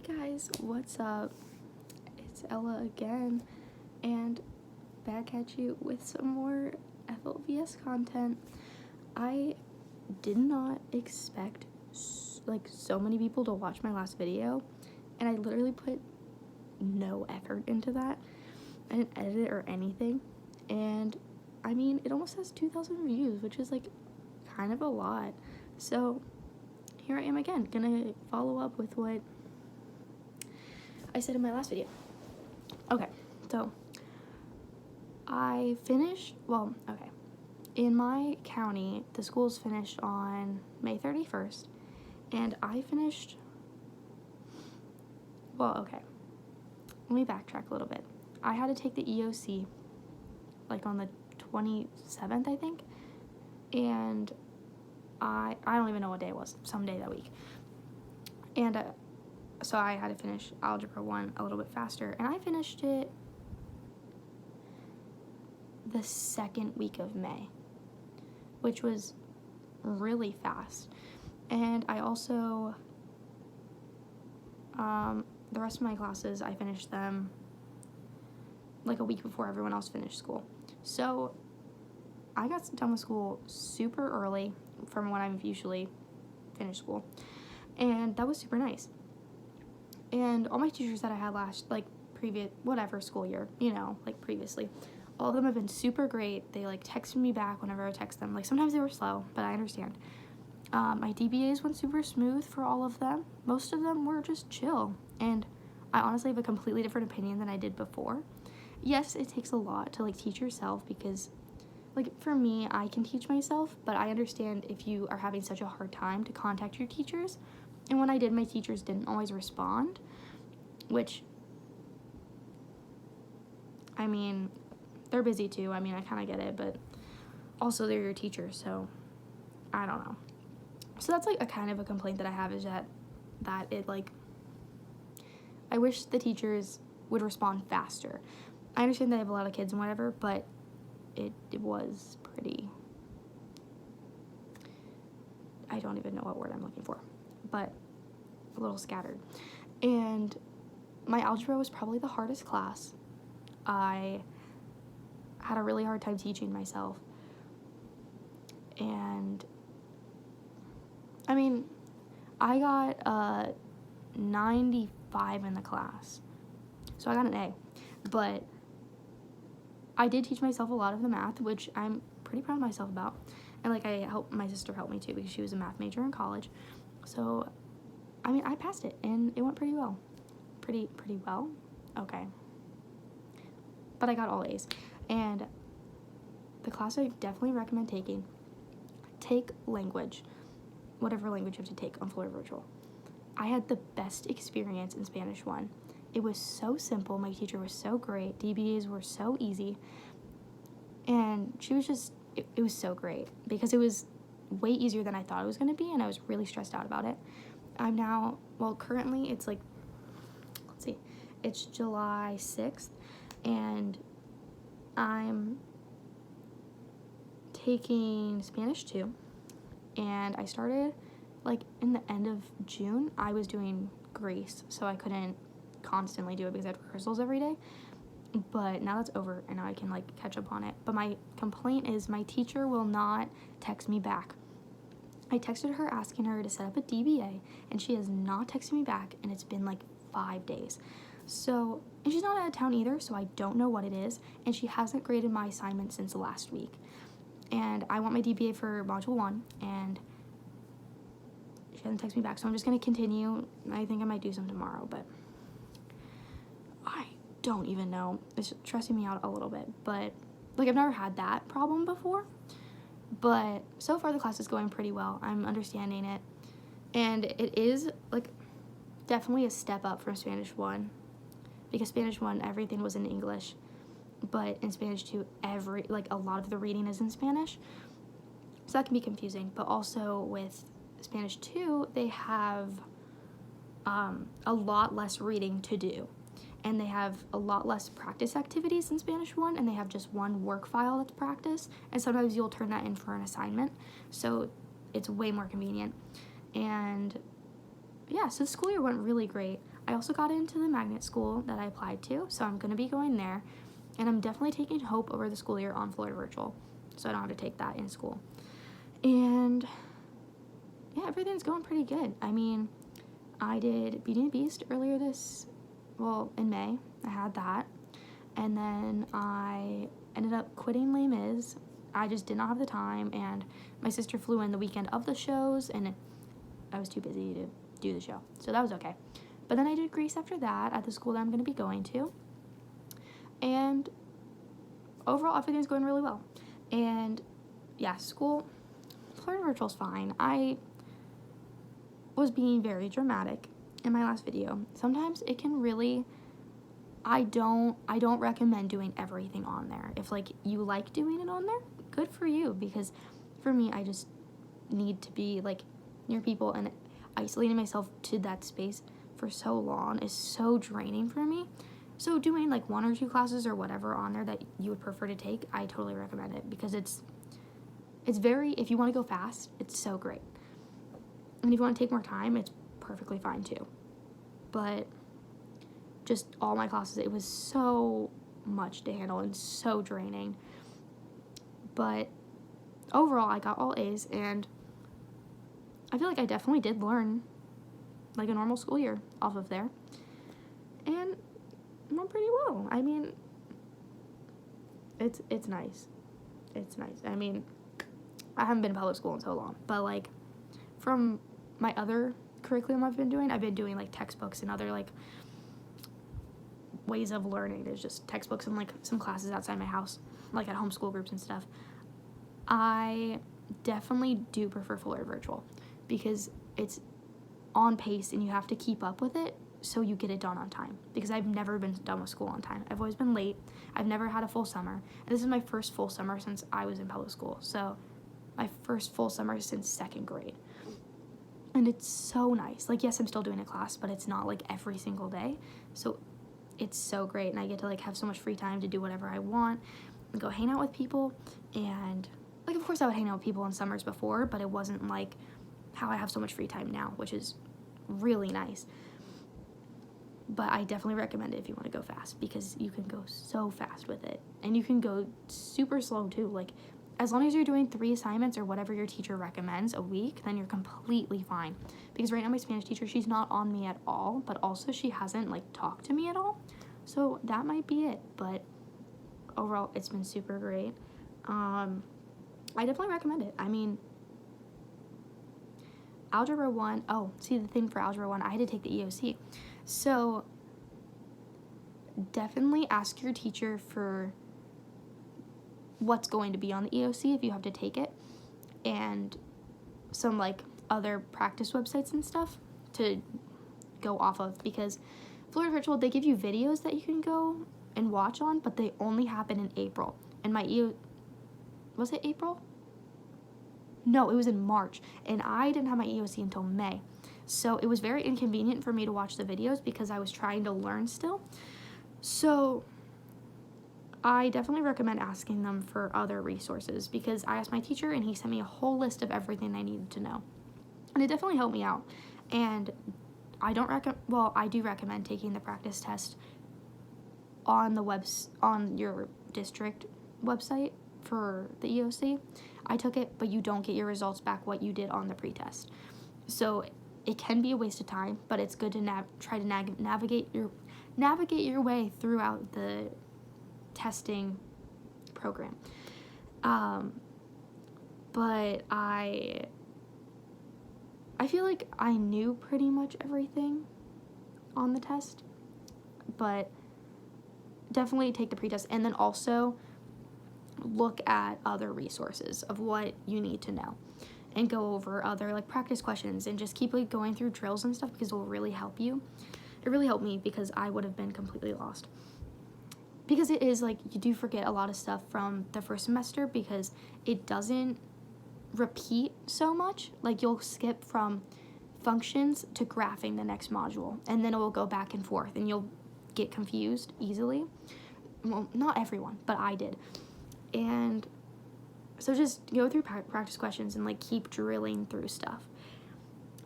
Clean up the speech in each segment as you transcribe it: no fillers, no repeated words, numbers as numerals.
guys, what's up? It's Ella again, and back at you with some more flvs content. I did not expect so many people to watch my last video, and I literally put no effort into that. I didn't edit it or anything, and I mean, it almost has 2,000 views, which is kind of a lot. So here I am again, gonna follow up with what I said in my last video. Okay, so I finished, in my county, the schools finished on May 31st, and I finished, let me backtrack a little bit. I had to take the EOC, on the 27th, I think, and I don't even know what day it was, some day that week, and so I had to finish Algebra 1 a little bit faster, and I finished it the second week of May, which was really fast. And I also, the rest of my classes, I finished them a week before everyone else finished school. So I got done with school super early from when I'm usually finished school, and that was super nice. And all my teachers that I had previous, whatever school year, previously, all of them have been super great. They texted me back whenever I text them. Sometimes they were slow, but I understand. My DBAs went super smooth for all of them. Most of them were just chill, and I honestly have a completely different opinion than I did before. Yes, it takes a lot to teach yourself, because for me, I can teach myself, but I understand if you are having such a hard time to contact your teachers. And when I did, my teachers didn't always respond, which, I mean, they're busy too. I mean, I kind of get it, but also they're your teachers, so I don't know. So that's a kind of a complaint that I have, is that it I wish the teachers would respond faster. I understand that I have a lot of kids and whatever, but it was pretty, I don't even know what word I'm looking for, but a little scattered. And my algebra was probably the hardest class. I had a really hard time teaching myself, and I mean, I got a 95 in the class, so I got an A, but I did teach myself a lot of the math, which I'm pretty proud of myself about. And my sister helped me too, because she was a math major in college. So I mean, I passed it, and it went pretty well. Pretty well? Okay. But I got all A's. And the class I definitely recommend taking, take language. Whatever language you have to take on Florida Virtual. I had the best experience in Spanish 1. It was so simple. My teacher was so great. DBAs were so easy. And she was just, it was so great, because it was way easier than I thought it was going to be, and I was really stressed out about it. I'm now, currently it's it's July 6th, and I'm taking Spanish 2, and I started, in the end of June. I was doing Greece, so I couldn't constantly do it because I had rehearsals every day, but now that's over, and now I can, catch up on it. But my complaint is my teacher will not text me back. I texted her asking her to set up a DBA, and she has not texted me back, and it's been 5 days. So, and she's not out of town either, so I don't know what it is, and she hasn't graded my assignment since last week. And I want my DBA for Module 1, and she hasn't texted me back, so I'm just going to continue. I think I might do some tomorrow, but I don't even know. It's stressing me out a little bit, but, I've never had that problem before. But so far the class is going pretty well. I'm understanding it, and it is definitely a step up from Spanish 1, because Spanish 1 everything was in English, but in Spanish 2 a lot of the reading is in Spanish, so that can be confusing. But also with Spanish 2, they have a lot less reading to do, and they have a lot less practice activities in Spanish 1, and they have just one work file that's practice, and sometimes you'll turn that in for an assignment, so it's way more convenient. And yeah, so the school year went really great. I also got into the magnet school that I applied to, so I'm going to be going there. And I'm definitely taking Hope over the school year on Florida Virtual, so I don't have to take that in school. And yeah, everything's going pretty good. I mean, I did Beauty and the Beast earlier in May. I had that. And then I ended up quitting Les Mis. I just did not have the time, and my sister flew in the weekend of the shows, and I was too busy to do the show. So that was okay. But then I did Grease after that at the school that I'm going to be going to. And overall, everything's going really well. And yeah, school, Florida Virtual's fine. I was being very dramatic in my last video. Sometimes it can really, I don't recommend doing everything on there. If like you like doing it on there, good for you, because for me, I just need to be like near people, and isolating myself to that space for so long is so draining for me. So doing like 1 or 2 classes or whatever on there that you would prefer to take, I totally recommend it, because it's very, if you want to go fast, it's so great. And if you want to take more time, it's perfectly fine too. But just all my classes, it was so much to handle and so draining. But overall, I got all A's, and I feel like I definitely did learn like a normal school year off of there. And I'm pretty well. I mean, it's nice. It's nice. I mean, I haven't been in public school in so long, but like from my other curriculum I've been doing like textbooks and other like ways of learning. There's just textbooks and like some classes outside my house, like at homeschool groups and stuff. I definitely do prefer Florida Virtual, because it's on pace and you have to keep up with it so you get it done on time, because I've never been done with school on time. I've always been late. I've never had a full summer, and this is my first full summer since I was in public school, so my first full summer since 2nd grade. And it's so nice. Like, yes, I'm still doing a class, but it's not like every single day, so it's so great, and I get to like have so much free time to do whatever I want and go hang out with people. And like, of course I would hang out with people in summers before, but it wasn't like how I have so much free time now, which is really nice. But I definitely recommend it if you want to go fast, because you can go so fast with it, and you can go super slow too. Like, as long as you're doing 3 assignments or whatever your teacher recommends a week, then you're completely fine. Because right now my Spanish teacher, she's not on me at all, but also she hasn't like talked to me at all, so that might be it. But overall, it's been super great. I definitely recommend it. I mean, Algebra 1, oh, see, the thing for Algebra 1, I had to take the EOC. So definitely ask your teacher for what's going to be on the EOC if you have to take it, and some like other practice websites and stuff to go off of, because Florida Virtual, they give you videos that you can go and watch on, but they only happen in April. And my was it April? No, it was in March, and I didn't have my EOC until May. So it was very inconvenient for me to watch the videos because I was trying to learn still. So I definitely recommend asking them for other resources, because I asked my teacher and he sent me a whole list of everything I needed to know. And it definitely helped me out. And I do recommend taking the practice test on on your district website for the EOC. I took it, but you don't get your results back what you did on the pretest. So it can be a waste of time, but it's good to try to navigate your way throughout the testing program. But I feel like I knew pretty much everything on the test, but definitely take the pretest, and then also look at other resources of what you need to know, and go over other like practice questions, and just keep like going through drills and stuff, because it will really help you. It really helped me, because I would have been completely lost. Because it is like, you do forget a lot of stuff from the first semester, because it doesn't repeat so much. Like, you'll skip from functions to graphing the next module, and then it will go back and forth, and you'll get confused easily. Well, not everyone, but I did. And so just go through practice questions and like keep drilling through stuff,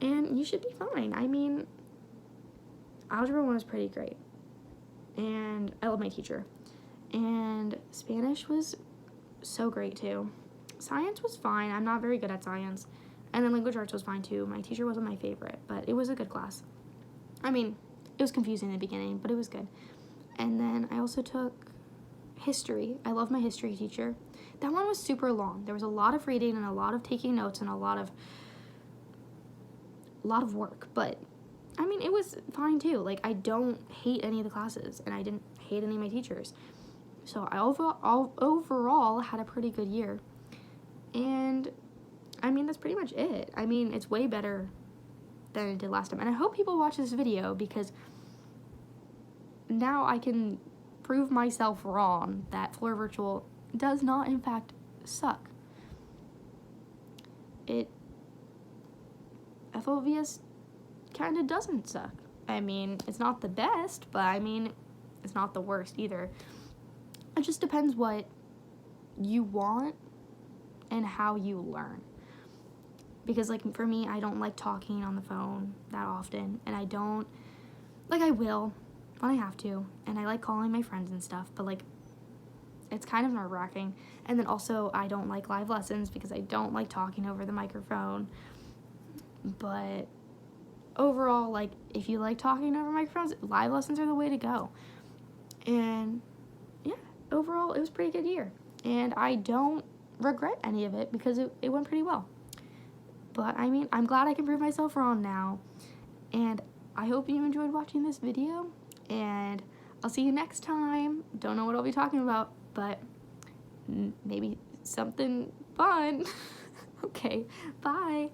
and you should be fine. I mean, Algebra 1 was pretty great. And I love my teacher. And Spanish was so great too. Science was fine. I'm not very good at science. And then language arts was fine too. My teacher wasn't my favorite, but it was a good class. I mean, it was confusing in the beginning, but it was good. And then I also took history. I love my history teacher. That one was super long. There was a lot of reading and a lot of taking notes and a lot of work, but I mean, it was fine too. Like, I don't hate any of the classes, and I didn't hate any of my teachers. So I overall had a pretty good year. And I mean, that's pretty much it. I mean, it's way better than it did last time. And I hope people watch this video, because now I can prove myself wrong that Floor Virtual does not, in fact, suck. FLVS kind of doesn't suck. I mean, it's not the best, but I mean, it's not the worst either. It just depends what you want and how you learn. Because, like, for me, I don't like talking on the phone that often, and I don't, like, I will when I have to, and I like calling my friends and stuff, but, like, it's kind of nerve-wracking. And then also, I don't like live lessons because I don't like talking over the microphone. But overall, like, if you like talking over microphones, live lessons are the way to go. And yeah, overall, it was a pretty good year. And I don't regret any of it because it went pretty well. But I mean, I'm glad I can prove myself wrong now. And I hope you enjoyed watching this video. And I'll see you next time. Don't know what I'll be talking about, but maybe something fun. Okay, bye.